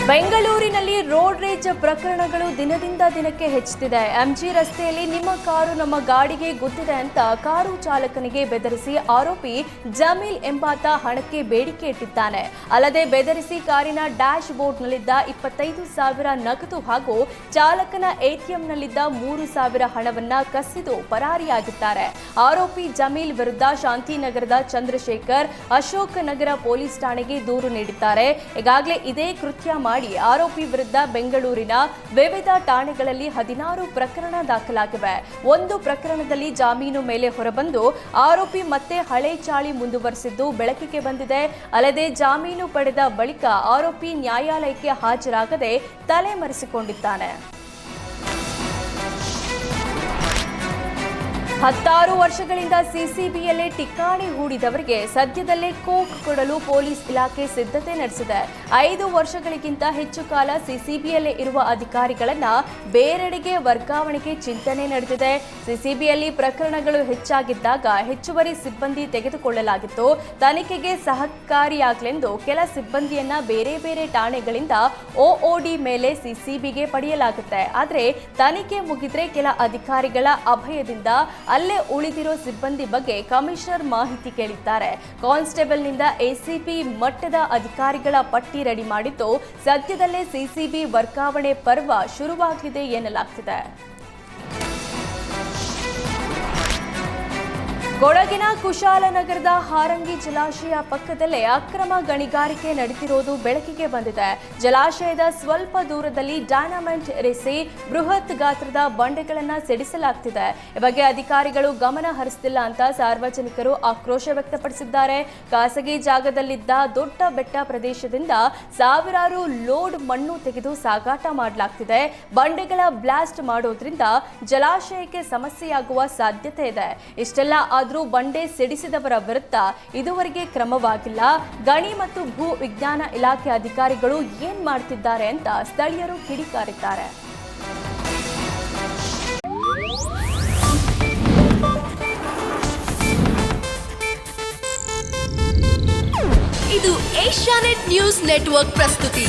ಬೆಂಗಳೂರಿನಲ್ಲಿ ರೋಡ್ ರೇಜ್ ಪ್ರಕರಣಗಳು ದಿನದಿಂದ ದಿನಕ್ಕೆ ಹೆಚ್ಚುತ್ತಿದೆ. ಎಂಜಿ ರಸ್ತೆಯಲ್ಲಿ ನಿಮ್ಮ ಕಾರು ನಮ್ಮ ಗಾಡಿಗೆ ಗುದ್ದಿದೆ ಅಂತ ಕಾರು ಚಾಲಕನಿಗೆ ಬೆದರಿಸಿ ಆರೋಪಿ ಜಮೀಲ್ ಎಂಬಾತ ಹಣಕ್ಕೆ ಬೇಡಿಕೆ ಇಟ್ಟಿದ್ದಾನೆ. ಅಲ್ಲದೆ ಬೆದರಿಸಿ ಕಾರಿನ ಡ್ಯಾಶ್ ಬೋರ್ಡ್ನಲ್ಲಿದ್ದ 25,000 ನಗದು ಹಾಗೂ ಚಾಲಕನ ಎಟಿಎಂನಲ್ಲಿದ್ದ 3,000 ಹಣವನ್ನ ಕಸಿದು ಪರಾರಿಯಾಗಿದ್ದಾರೆ. ಆರೋಪಿ ಜಮೀಲ್ ವಿರುದ್ಧ ಶಾಂತಿನಗರದ ಚಂದ್ರಶೇಖರ್ ಅಶೋಕ್ ನಗರ ಪೊಲೀಸ್ ಠಾಣೆಗೆ ದೂರು ನೀಡಿದ್ದಾರೆ. ಈಗಾಗಲೇ ಇದೇ ಕೃತ್ಯ ಮಾಡಿ ಆರೋಪಿ ವಿರುದ್ಧ ಬೆಂಗಳೂರಿನ ವಿವಿಧ ಠಾಣೆಗಳಲ್ಲಿ 16 ಪ್ರಕರಣ ದಾಖಲಾಗಿವೆ. ಒಂದು ಪ್ರಕರಣದಲ್ಲಿ ಜಾಮೀನು ಮೇಲೆ ಹೊರಬಂದು ಆರೋಪಿ ಮತ್ತೆ ಹಳೆ ಚಾಳಿ ಮುಂದುವರೆಸಿದ್ದು ಬೆಳಕಿಗೆ ಬಂದಿದೆ. ಅಲ್ಲದೆ ಜಾಮೀನು ಪಡೆದ ಬಳಿಕ ಆರೋಪಿ ನ್ಯಾಯಾಲಯಕ್ಕೆ ಹಾಜರಾಗದೆ ತಲೆಮರೆಸಿಕೊಂಡಿದ್ದಾನೆ. 16 ವರ್ಷಗಳಿಂದ ಸಿಸಿಬಿಯಲ್ಲೇ ಠಿಕಾಣಿ ಹೂಡಿದವರಿಗೆ ಸದ್ಯದಲ್ಲೇ ಕೋಕ್ ಕೊಡಲು ಪೊಲೀಸ್ ಇಲಾಖೆ ಸಿದ್ಧತೆ ನಡೆಸಿದೆ. 5 ವರ್ಷಗಳಿಗಿಂತ ಹೆಚ್ಚು ಕಾಲ ಸಿಸಿಬಿಯಲ್ಲೇ ಇರುವ ಅಧಿಕಾರಿಗಳನ್ನ ಬೇರೆಡೆಗೆ ವರ್ಗಾವಣೆಗೆ ಚಿಂತನೆ ನಡೆದಿದೆ. ಸಿಸಿಬಿಯಲ್ಲಿ ಪ್ರಕರಣಗಳು ಹೆಚ್ಚಾಗಿದ್ದಾಗ ಹೆಚ್ಚುವರಿ ಸಿಬ್ಬಂದಿ ತೆಗೆದುಕೊಳ್ಳಲಾಗಿತ್ತು. ತನಿಖೆಗೆ ಸಹಕಾರಿಯಾಗಲೆಂದು ಕೆಲ ಸಿಬ್ಬಂದಿಯನ್ನ ಬೇರೆ ಬೇರೆ ಠಾಣೆಗಳಿಂದ ಒಒಡಿ ಮೇಲೆ ಸಿಸಿಬಿಗೆ ಪಡೆಯಲಾಗುತ್ತೆ. ಆದರೆ ತನಿಖೆ ಮುಗಿದ್ರೆ ಕೆಲ ಅಧಿಕಾರಿಗಳ ಅಭಯದಿಂದ ಅಲ್ಲೇ ಉಳಿದಿರೋ ಸಿಬ್ಬಂದಿ ಬಗ್ಗೆ ಕಮಿಷನರ್ ಮಾಹಿತಿ ಕೇಳಿದ್ದಾರೆ. ಕಾನ್ಸ್ಟೇಬಲ್ನಿಂದ ಎಸಿಪಿ ಮಟ್ಟದ ಅಧಿಕಾರಿಗಳ ಪಟ್ಟಿ ರೆಡಿ ಮಾಡಿದ್ದು ಸದ್ಯದಲ್ಲೇ ಸಿಸಿಬಿ ವರ್ಗಾವಣೆ ಪರ್ವ ಶುರುವಾಗಲಿದೆ ಎನ್ನಲಾಗ್ತಿದೆ. ಕೊಡಗಿನ ಕುಶಾಲನಗರದ ಹಾರಂಗಿ ಜಲಾಶಯ ಪಕ್ಕದಲ್ಲೇ ಅಕ್ರಮ ಗಣಿಗಾರಿಕೆ ನಡೆದಿರುವುದು ಬೆಳಕಿಗೆ ಬಂದಿದೆ. ಜಲಾಶಯದ ಸ್ವಲ್ಪ ದೂರದಲ್ಲಿ ಡೈನಮೈಟ್ ಇರಿಸಿ ಬೃಹತ್ ಗಾತ್ರದ ಬಂಡೆಗಳನ್ನು ಸಿಡಿಸಲಾಗ್ತಿದೆ. ಈ ಬಗ್ಗೆ ಅಧಿಕಾರಿಗಳು ಗಮನ ಹರಿಸುತ್ತಿಲ್ಲ ಅಂತ ಸಾರ್ವಜನಿಕರು ಆಕ್ರೋಶ ವ್ಯಕ್ತಪಡಿಸಿದ್ದಾರೆ. ಖಾಸಗಿ ಜಾಗದಲ್ಲಿದ್ದ ದೊಡ್ಡ ಬೆಟ್ಟ ಪ್ರದೇಶದಿಂದ ಸಾವಿರಾರು ಲೋಡ್ ಮಣ್ಣು ತೆಗೆದು ಸಾಗಾಟ ಮಾಡಲಾಗ್ತಿದೆ. ಬಂಡೆಗಳ ಬ್ಲಾಸ್ಟ್ ಮಾಡೋದ್ರಿಂದ ಜಲಾಶಯಕ್ಕೆ ಸಮಸ್ಯೆಯಾಗುವ ಸಾಧ್ಯತೆ ಇದೆ. ಇಷ್ಟೆಲ್ಲ ಆದರೂ ಬಂಡೆ ಸಿಡಿಸಿದವರ ವಿರುದ್ಧ ಇದುವರೆಗೆ ಕ್ರಮವಾಗಿಲ್ಲ. ಗಣಿ ಮತ್ತು ಭೂ ವಿಜ್ಞಾನ ಇಲಾಖೆ ಅಧಿಕಾರಿಗಳು ಏನ್ ಮಾಡ್ತಿದ್ದಾರೆ ಅಂತ ಸ್ಥಳೀಯರು ಕಿಡಿಕಾರಿದ್ದಾರೆ. ಇದು ಏಷ್ಯಾನೆಟ್ ನ್ಯೂಸ್ ನೆಟ್ವರ್ಕ್ ಪ್ರಸ್ತುತಿ.